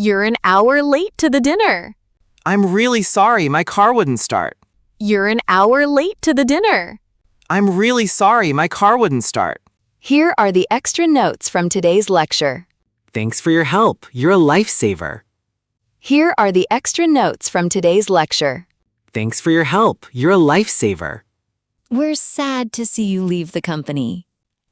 You're an hour late to the dinner. I'm really sorry, my car wouldn't start. You're an hour late to the dinner. I'm really sorry, my car wouldn't start. Here are the extra notes from today's lecture. Thanks for your help. You're a lifesaver. Here are the extra notes from today's lecture. Thanks for your help. You're a lifesaver. We're sad to see you leave the company.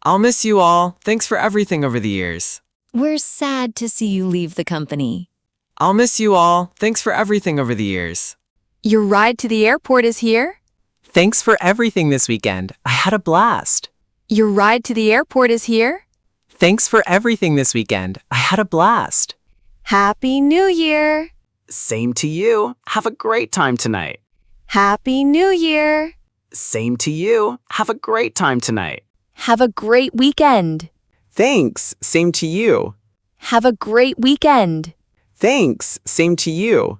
I'll miss you all. Thanks for everything over the years. We're sad to see you leave the company. I'll miss you all. Thanks for everything over the years. Your ride to the airport is here. Thanks for everything this weekend. I had a blast. Your ride to the airport is here. Thanks for everything this weekend. I had a blast. Happy New Year. Same to you. Have a great time tonight. Happy New Year. Same to you. Have a great time tonight. Have a great weekend. Thanks. Same to you. Have a great weekend. Thanks. Same to you.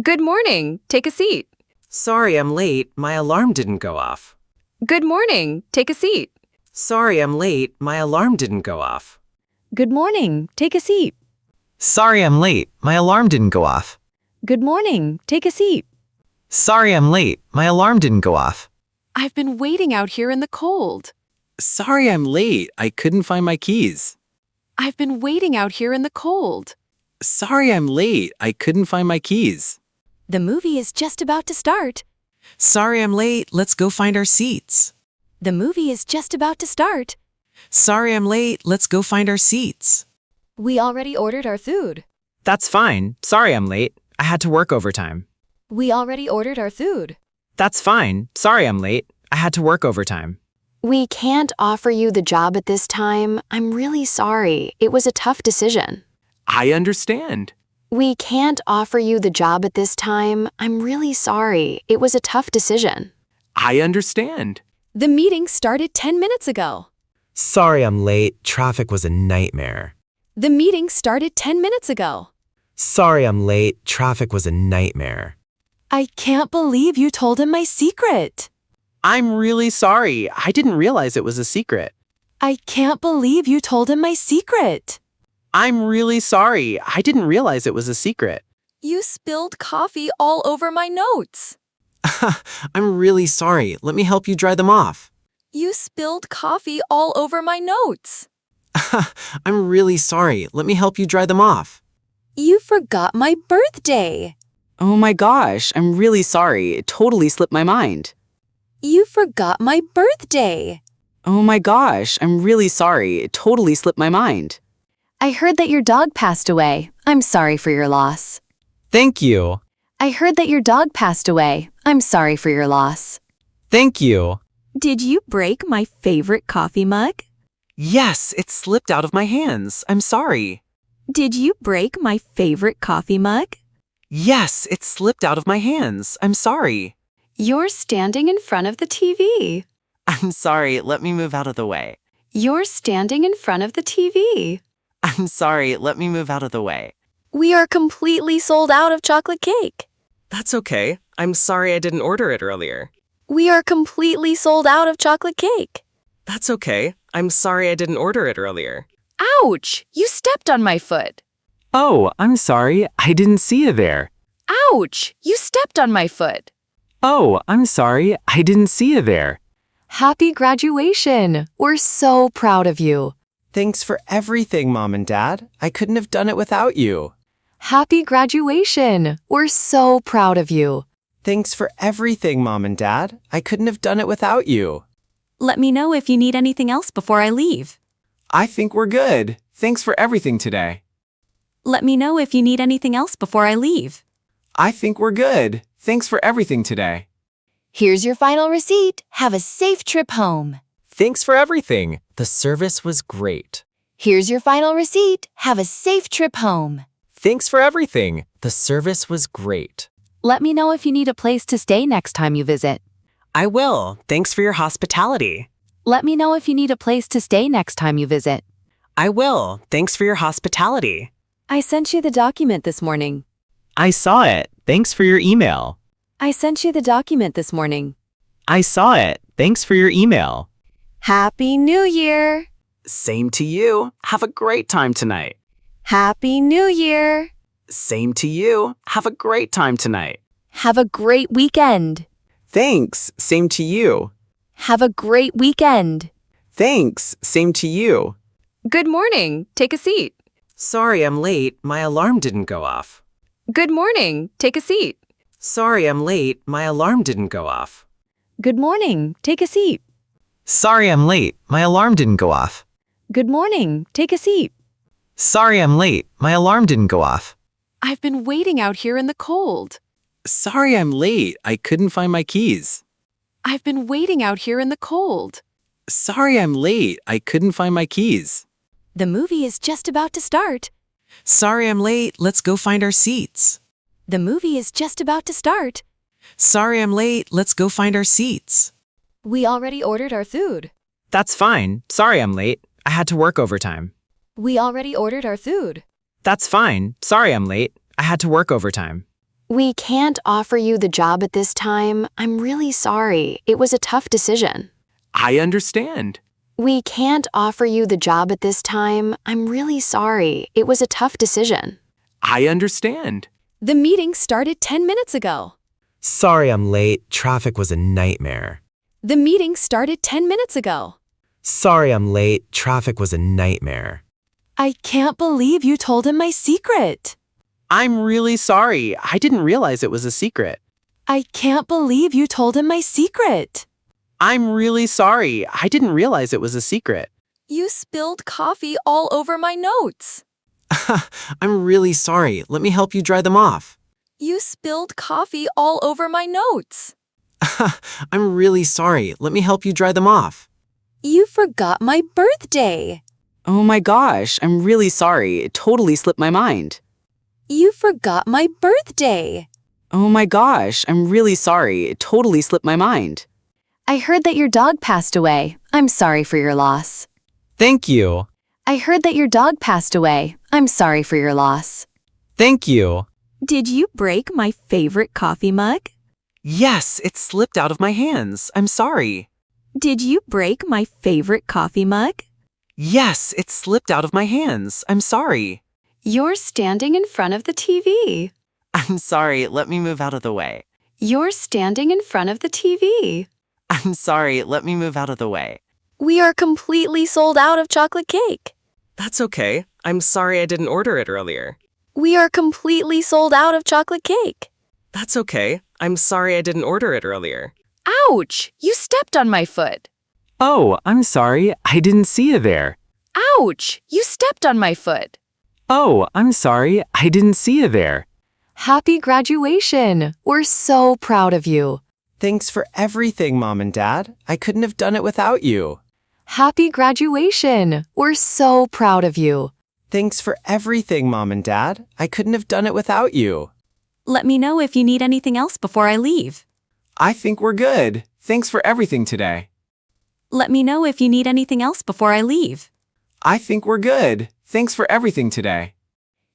Good morning. Take a seat. Sorry I'm late. My alarm didn't go off. Good morning. Take a seat. Sorry I'm late. My alarm didn't go off. Good morning. Take a seat. Sorry I'm late. My alarm didn't go off. Good morning. Take a seat. Sorry I'm late. My alarm didn't go off. I've been waiting out here in the cold. Sorry I'm late. I couldn't find my keys. I've been waiting out here in the cold. Sorry I'm late. I couldn't find my keys. The movie is just about to start. Sorry I'm late. Let's go find our seats. The movie is just about to start. Sorry I'm late. Let's go find our seats. We already ordered our food. That's fine. Sorry I'm late. I had to work overtime. We already ordered our food. That's fine. Sorry I'm late. I had to work overtime. We can't offer you the job at this time. I'm really sorry. It was a tough decision. I understand. We can't offer you the job at this time. I'm really sorry. It was a tough decision. I understand. The meeting started 10 minutes ago. Sorry I'm late. Traffic was a nightmare. The meeting started 10 minutes ago. Sorry I'm late. Traffic was a nightmare. I can't believe you told him my secret. I'm really sorry. I didn't realize it was a secret. I can't believe you told him my secret. I'm really sorry. I didn't realize it was a secret. You spilled coffee all over my notes. I'm really sorry. Let me help you dry them off. You spilled coffee all over my notes. I'm really sorry. Let me help you dry them off. You forgot my birthday. Oh my gosh, I'm really sorry. It totally slipped my mind. You forgot my birthday. Oh my gosh, I'm really sorry. It totally slipped my mind. I heard that your dog passed away. I'm sorry for your loss. Thank you. I heard that your dog passed away. I'm sorry for your loss. Thank you. Did you break my favorite coffee mug? Yes, it slipped out of my hands. I'm sorry. Did you break my favorite coffee mug? Yes, it slipped out of my hands. I'm sorry. You're standing in front of the TV. I'm sorry. Let me move out of the way. You're standing in front of the TV. I'm sorry. Let me move out of the way. We are completely sold out of chocolate cake. That's okay. I'm sorry I didn't order it earlier. We are completely sold out of chocolate cake. That's okay. I'm sorry I didn't order it earlier. Ouch! You stepped on my foot. Oh, I'm sorry. I didn't see you there. Ouch! You stepped on my foot. Oh, I'm sorry. I didn't see you there. Happy graduation! We're so proud of you. Thanks for everything, Mom and Dad. I couldn't have done it without you. Happy graduation! We're so proud of you. Thanks for everything, Mom and Dad. I couldn't have done it without you. Let me know if you need anything else before I leave. I think we're good. Thanks for everything today. Let me know if you need anything else before I leave. I think we're good. Thanks for everything today. Here's your final receipt. Have a safe trip home. Thanks for everything. The service was great. Here's your final receipt. Have a safe trip home. Thanks for everything. The service was great. Let me know if you need a place to stay next time you visit. I will. Thanks for your hospitality. Let me know if you need a place to stay next time you visit. I will. Thanks for your hospitality. I sent you the document this morning. I saw it. Thanks for your email. I sent you the document this morning. I saw it. Thanks for your email. Happy New Year! Same to you. Have a great time tonight. Happy New Year! Same to you. Have a great time tonight. Have a great weekend. Thanks. Same to you. Have a great weekend. Thanks. Same to you. Good morning. Take a seat. Sorry I'm late. My alarm didn't go off. Good morning. Take a seat. Sorry I'm late. My alarm didn't go off. Good morning. Take a seat. Sorry I'm late. My alarm didn't go off. Good morning. Take a seat. Sorry I'm late. My alarm didn't go off. I've been waiting out here in the cold. Sorry I'm late. I couldn't find my keys. I've been waiting out here in the cold. Sorry I'm late. I couldn't find my keys. The movie is just about to start. Sorry I'm late. Let's go find our seats. The movie is just about to start. Sorry I'm late. Let's go find our seats. We already ordered our food. That's fine. Sorry I'm late. I had to work overtime. We already ordered our food. That's fine. Sorry I'm late. I had to work overtime. We can't offer you the job at this time. I'm really sorry. It was a tough decision. I understand. We can't offer you the job at this time. I'm really sorry. It was a tough decision. I understand. The meeting started 10 minutes ago. Sorry I'm late. Traffic was a nightmare. The meeting started 10 minutes ago. Sorry I'm late. Traffic was a nightmare. I can't believe you told him my secret. I'm really sorry. I didn't realize it was a secret. I can't believe you told him my secret. I'm really sorry. I didn't realize it was a secret. You spilled coffee all over my notes. I'm really sorry. Let me help you dry them off. You spilled coffee all over my notes. I'm really sorry. Let me help you dry them off. You forgot my birthday. Oh my gosh, I'm really sorry. It totally slipped my mind. You forgot my birthday. Oh my gosh, I'm really sorry. It totally slipped my mind. I heard that your dog passed away. I'm sorry for your loss. Thank you. I heard that your dog passed away. I'm sorry for your loss. Thank you. Did you break my favorite coffee mug? Yes, it slipped out of my hands. I'm sorry. Did you break my favorite coffee mug? Yes, it slipped out of my hands. I'm sorry. You're standing in front of the TV. I'm sorry. Let me move out of the way. You're standing in front of the TV. I'm sorry. Let me move out of the way. We are completely sold out of chocolate cake. That's okay. I'm sorry I didn't order it earlier. We are completely sold out of chocolate cake. That's okay. I'm sorry I didn't order it earlier. Ouch! You stepped on my foot. Oh, I'm sorry. I didn't see you there. Ouch! You stepped on my foot. Oh, I'm sorry. I didn't see you there. Happy graduation. We're so proud of you. Thanks for everything, Mom and Dad. I couldn't have done it without you. Happy graduation. We're so proud of you. Thanks for everything, Mom and Dad. I couldn't have done it without you. Let me know if you need anything else before I leave. I think we're good. Thanks for everything today. Let me know if you need anything else before I leave. I think we're good. Thanks for everything today.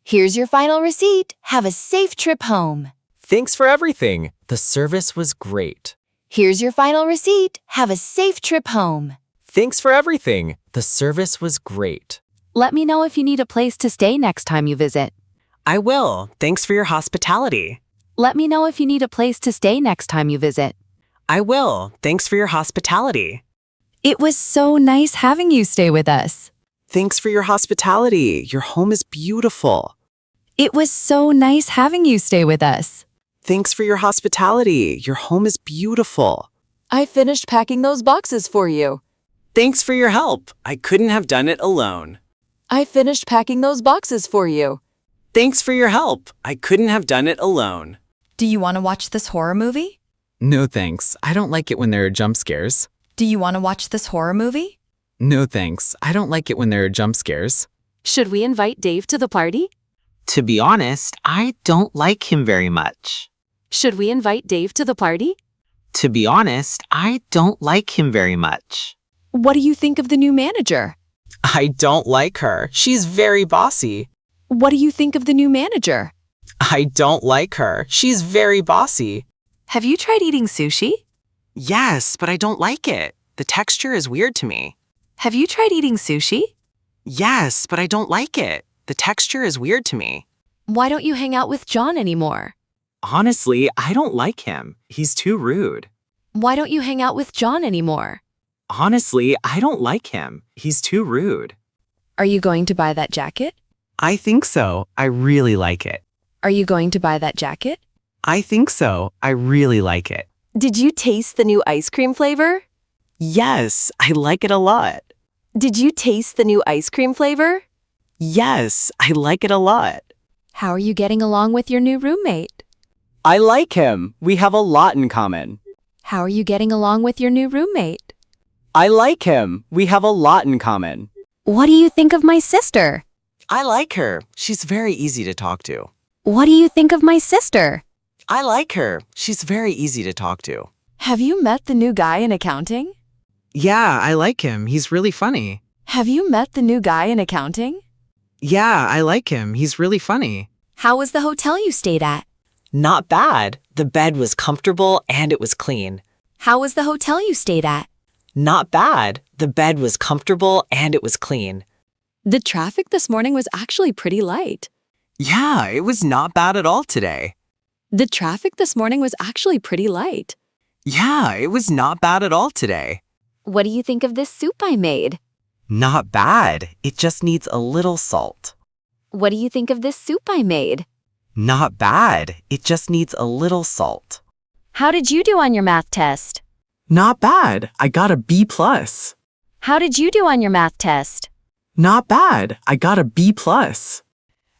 Here's your final receipt. Have a safe trip home. Thanks for everything. The service was great. Here's your final receipt. Have a safe trip home. Thanks for everything. The service was great. Let me know if you need a place to stay next time you visit. I will. Thanks for your hospitality. Let me know if you need a place to stay next time you visit. I will. Thanks for your hospitality. It was so nice having you stay with us. Thanks for your hospitality. Your home is beautiful. It was so nice having you stay with us. Thanks for your hospitality. Your home is beautiful. I finished packing those boxes for you. Thanks for your help. I couldn't have done it alone. I finished packing those boxes for you. Thanks for your help. I couldn't have done it alone. Do you want to watch this horror movie? No thanks. I don't like it when there are jump scares. Do you want to watch this horror movie? No thanks. I don't like it when there are jump scares. Should we invite Dave to the party? To be honest, I don't like him very much. Should we invite Dave to the party? To be honest, I don't like him very much. What do you think of the new manager? I don't like her. She's very bossy. What do you think of the new manager? I don't like her. She's very bossy. Have you tried eating sushi? Yes, but I don't like it. The texture is weird to me. Have you tried eating sushi? Yes, but I don't like it. The texture is weird to me. Why don't you hang out with John anymore? Honestly, I don't like him. He's too rude. Why don't you hang out with John anymore? Honestly, I don't like him. He's too rude. Are you going to buy that jacket? I think so. I really like it. Are you going to buy that jacket? I think so. I really like it. Did you taste the new ice cream flavor? Yes, I like it a lot. Did you taste the new ice cream flavor? Yes, I like it a lot. How are you getting along with your new roommate? I like him. We have a lot in common. How are you getting along with your new roommate? I like him. We have a lot in common. What do you think of my sister? I like her. She's very easy to talk to. What do you think of my sister? I like her. She's very easy to talk to. Have you met the new guy in accounting? Yeah, I like him. He's really funny. Have you met the new guy in accounting? Yeah, I like him. He's really funny. How was the hotel you stayed at? Not bad. The bed was comfortable and it was clean. How was the hotel you stayed at? Not bad. The bed was comfortable and it was clean. The traffic this morning was actually pretty light. Yeah, it was not bad at all today. The traffic this morning was actually pretty light. Yeah, it was not bad at all today. What do you think of this soup I made? Not bad. It just needs a little salt. What do you think of this soup I made? Not bad. It just needs a little salt. How did you do on your math test? Not bad. I got a B+. How did you do on your math test? Not bad. I got a B+.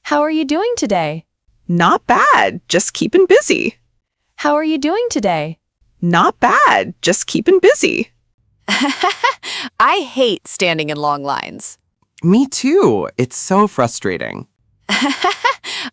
How are you doing today? Not bad. Just keeping busy. How are you doing today? Not bad. Just keeping busy. I hate standing in long lines. Me too. It's so frustrating.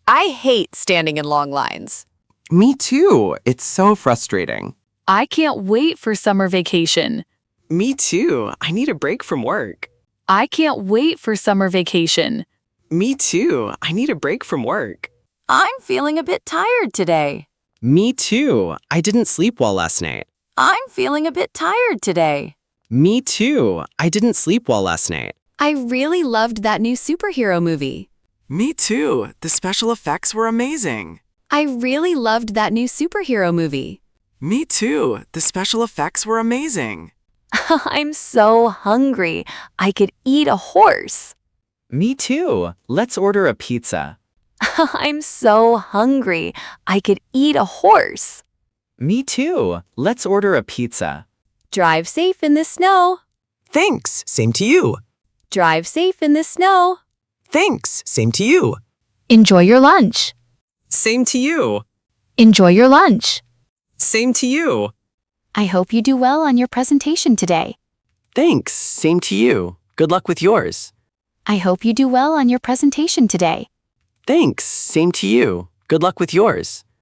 I hate standing in long lines. Me too. It's so frustrating. I can't wait for summer vacation. Me too. I need a break from work. I can't wait for summer vacation. Me too. I need a break from work. I'm feeling a bit tired today. Me too. I didn't sleep well last night. I'm feeling a bit tired today. Me too. I didn't sleep well last night. I really loved that new superhero movie. Me too. The special effects were amazing. I really loved that new superhero movie. Me too. The special effects were amazing. I'm so hungry. I could eat a horse. Me too. Let's order a pizza. I'm so hungry. I could eat a horse. Me too. Let's order a pizza. Drive safe in the snow. Thanks. Same to you. Drive safe in the snow. Thanks. Same to you. Enjoy your lunch. Same to you. Enjoy your lunch. Same to you. I hope you do well on your presentation today. Thanks. Same to you. Good luck with yours. I hope you do well on your presentation today. Thanks. Same to you. Good luck with yours.